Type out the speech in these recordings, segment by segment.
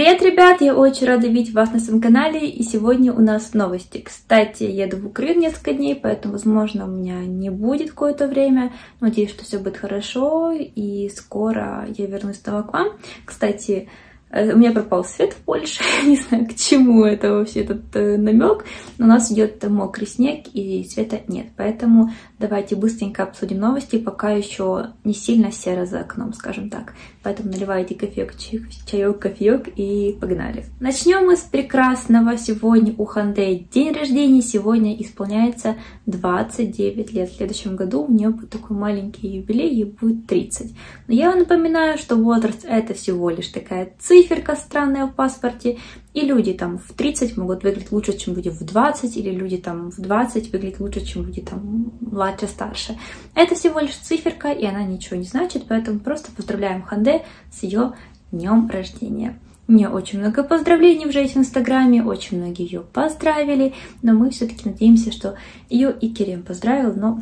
Привет, ребят! Я очень рада видеть вас на своем канале, и сегодня у нас новости. Кстати, еду в Украину несколько дней, поэтому, возможно, у меня не будет какое-то время. Надеюсь, что все будет хорошо, и скоро я вернусь снова к вам. Кстати, у меня пропал свет в Польше, не знаю, к чему это вообще этот намек, но у нас идет мокрый снег и света нет, поэтому давайте быстренько обсудим новости, пока еще не сильно серо за окном, скажем так. Поэтому наливайте чаек, кофеек и погнали. Начнем мы с прекрасного. Сегодня у Hyundai день рождения, сегодня исполняется 29 лет. В следующем году у нее будет такой маленький юбилей, ей будет 30. Но я вам напоминаю, что возраст это всего лишь такая циферка странная в паспорте, и люди там в 30 могут выглядеть лучше, чем люди в 20, или люди там в 20 выглядят лучше, чем люди там младше, старше. Это всего лишь циферка, и она ничего не значит, поэтому просто поздравляем Hyundai с ее днем рождения. Мне очень много поздравлений уже есть в Инстаграме, очень многие ее поздравили, но мы все-таки надеемся, что ее и Керем поздравил, но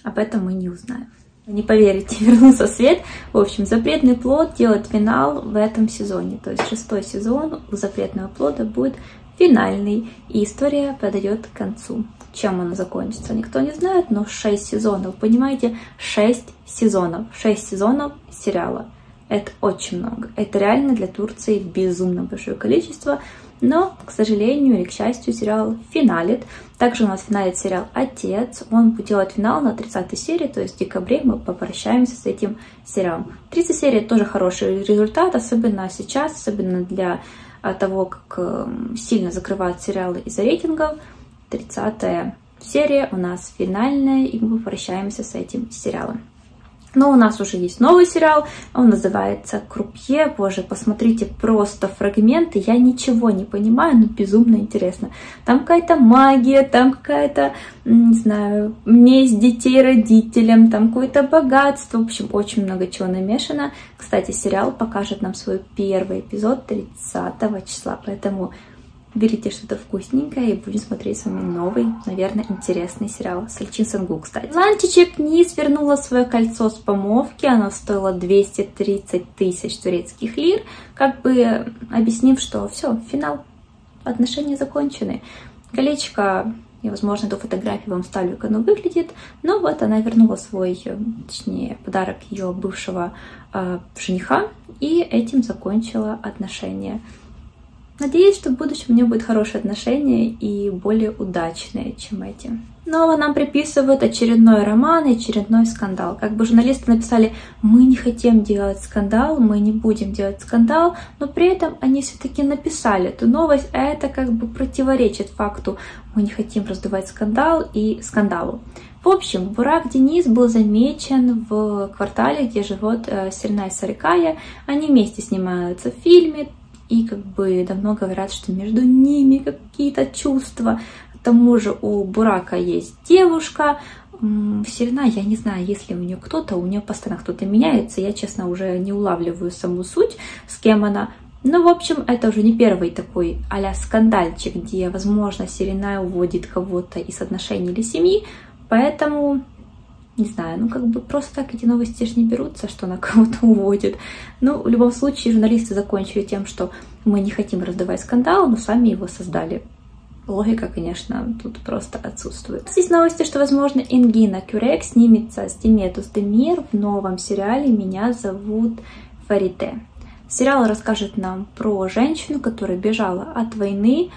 об этом мы не узнаем. Не поверите, вернулся свет. В общем, «Запретный плод» делает финал в этом сезоне. То есть 6-й сезон у «Запретного плода» будет финальный, и история подойдет к концу. Чем она закончится, никто не знает, но 6 сезонов, понимаете? 6 сезонов. 6 сезонов сериала. Это очень много. Это реально для Турции безумно большое количество. Но, к сожалению или к счастью, сериал финалит. Также у нас финалит сериал «Отец». Он будет делать финал на 30-й серии, то есть в декабре мы попрощаемся с этим сериалом. 30 серий тоже хороший результат, особенно сейчас, особенно для того, как сильно закрывают сериалы из-за рейтингов. 30-я серия у нас финальная, и мы попрощаемся с этим сериалом. Но у нас уже есть новый сериал, он называется «Крупье». Боже, посмотрите просто фрагменты, я ничего не понимаю, но безумно интересно. Там какая-то магия, там какая-то, не знаю, месть детей родителям, там какое-то богатство, в общем, очень много чего намешано. Кстати, сериал покажет нам свой первый эпизод 30 числа, поэтому берите что-то вкусненькое и будем смотреть с вами новый, наверное, интересный сериал с Эльчин Сангу, кстати. Ланчичек Низ вернула свое кольцо с помолвки, оно стоило 230 тысяч турецких лир, как бы объяснив, что все, финал, отношения закончены. Колечко, и, возможно, эту фотографию вам вставлю, как оно выглядит, но вот она вернула свой, точнее, подарок ее бывшего жениха, и этим закончила отношения. Надеюсь, что в будущем у нее будет хорошие отношения и более удачные, чем эти. Снова нам приписывают очередной роман и очередной скандал. Как бы журналисты написали: мы не хотим делать скандал, мы не будем делать скандал, но при этом они все-таки написали эту новость, а это как бы противоречит факту: мы не хотим раздувать скандал и скандалу. В общем, Бурак Дениз был замечен в квартале, где живет Серенай Сарыкая. Они вместе снимаются в фильме. И как бы давно говорят, что между ними какие-то чувства. К тому же у Бурака есть девушка. Серена, я не знаю, если у нее кто-то, у нее постоянно кто-то меняется. Я, честно, уже не улавливаю саму суть, с кем она. Но, в общем, это уже не первый такой а-ля скандальчик, где, возможно, Серена уводит кого-то из отношений или семьи. Поэтому... Не знаю, ну как бы просто так эти новости же не берутся, что она кого-то уводит. Ну, в любом случае, журналисты закончили тем, что мы не хотим раздавать скандал, но сами его создали. Логика, конечно, тут просто отсутствует. Здесь новости, что, возможно, Энгин Акюрек снимется с Деmet Özdemir в новом сериале «Меня зовут Фарите». Сериал расскажет нам про женщину, которая бежала от войны.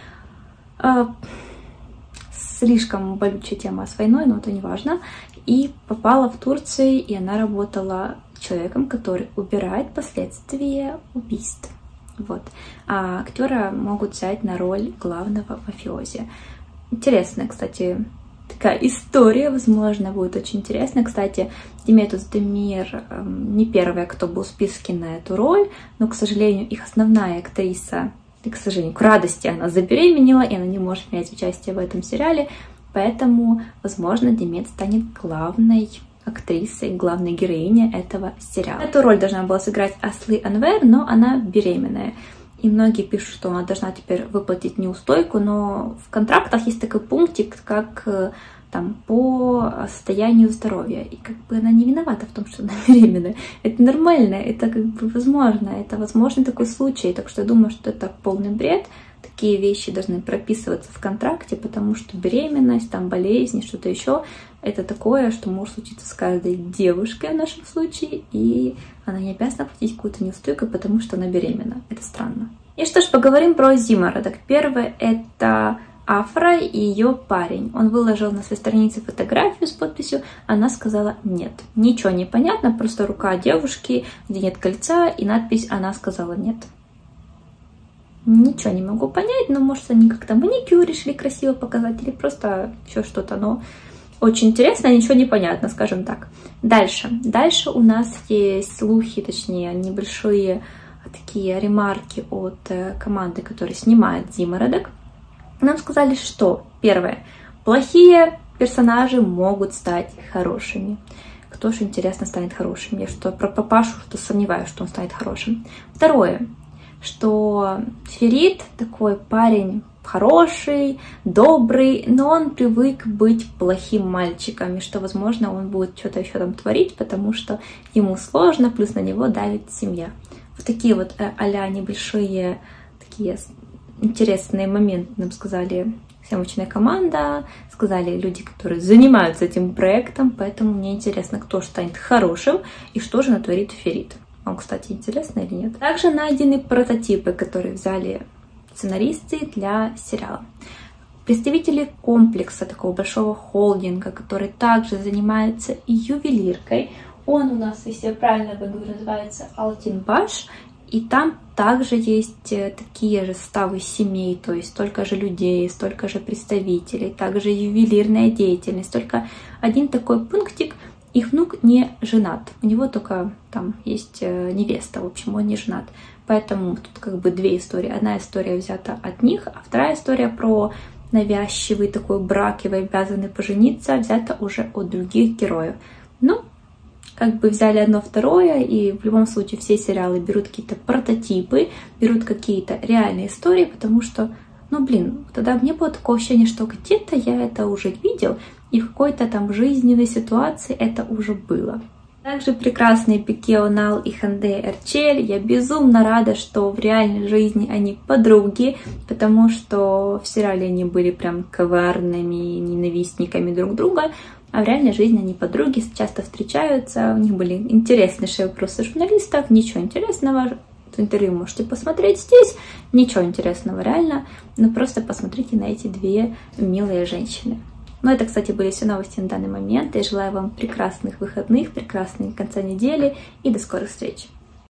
Слишком болючая тема с войной, но это не важно. И попала в Турцию, и она работала человеком, который убирает последствия убийств. Вот. А актера могут взять на роль главного мафиози. Интересная, кстати, такая история, возможно, будет очень интересная. Кстати, Demet Özdemir не первая, кто был в списке на эту роль, но, к сожалению, их основная актриса, и, к сожалению, к радости, она забеременела, и она не может принять участие в этом сериале. Поэтому, возможно, Демет станет главной актрисой, главной героиней этого сериала. Эту роль должна была сыграть Асли Анвер, но она беременная. И многие пишут, что она должна теперь выплатить неустойку, но в контрактах есть такой пунктик, как там по состоянию здоровья. И как бы она не виновата в том, что она беременна. Это нормально, это как бы возможно, это возможный такой случай. Так что я думаю, что это полный бред. Такие вещи должны прописываться в контракте, потому что беременность, там болезни, что-то еще, это такое, что может случиться с каждой девушкой в нашем случае, и она не обязана платить какую-то неустойку, потому что она беременна. Это странно. И что ж, поговорим про зимородок. Первое — это Афра и ее парень. Он выложил на своей странице фотографию с подписью, она сказала нет. Ничего не понятно, просто рука девушки, где нет кольца, и надпись «Она сказала нет». Ничего не могу понять, но может они как-то маникюр решили красиво показать или просто еще что-то, но очень интересно, ничего не понятно, скажем так. Дальше у нас есть слухи, точнее небольшие такие ремарки от команды, которая снимает зимородок. Нам сказали, что первое, плохие персонажи могут стать хорошими. Кто же, интересно, станет хорошим? Я что про папашу что сомневаюсь, что он станет хорошим. Второе, что Ферит такой парень хороший, добрый, но он привык быть плохим мальчиком, и что, возможно, он будет что-то еще там творить, потому что ему сложно, плюс на него давит семья. Вот такие вот а-ля небольшие, такие интересные моменты нам сказали съемочная команда, сказали люди, которые занимаются этим проектом, поэтому мне интересно, кто же станет хорошим и что же натворит Ферит. Вам, кстати, интересно или нет? Также найдены прототипы, которые взяли сценаристы для сериала. Представители комплекса, такого большого холдинга, который также занимается и ювелиркой. Он у нас, если я правильно говорю, называется Алтинбаш. И там также есть такие же составы семей, то есть столько же людей, столько же представителей, также ювелирная деятельность. Только один такой пунктик. Их внук не женат, у него только там есть невеста, в общем, он не женат. Поэтому тут как бы две истории. Одна история взята от них, а вторая история про навязчивый такой брак, и вы обязаны пожениться, взята уже от других героев. Ну, как бы взяли одно второе, и в любом случае все сериалы берут какие-то прототипы, берут какие-то реальные истории, потому что, ну блин, тогда мне было такое ощущение, что где-то я это уже видел, и в какой-то там жизненной ситуации это уже было. Также прекрасные Пике Онал и Ханде Эрчель. Я безумно рада, что в реальной жизни они подруги, потому что в сериале они были прям коварными ненавистниками друг друга, а в реальной жизни они подруги, часто встречаются, у них были интереснейшие вопросы журналистов, ничего интересного. Интервью можете посмотреть здесь, ничего интересного реально, но просто посмотрите на эти две милые женщины. Ну, это, кстати, были все новости на данный момент. Я желаю вам прекрасных выходных, прекрасного конца недели и до скорых встреч!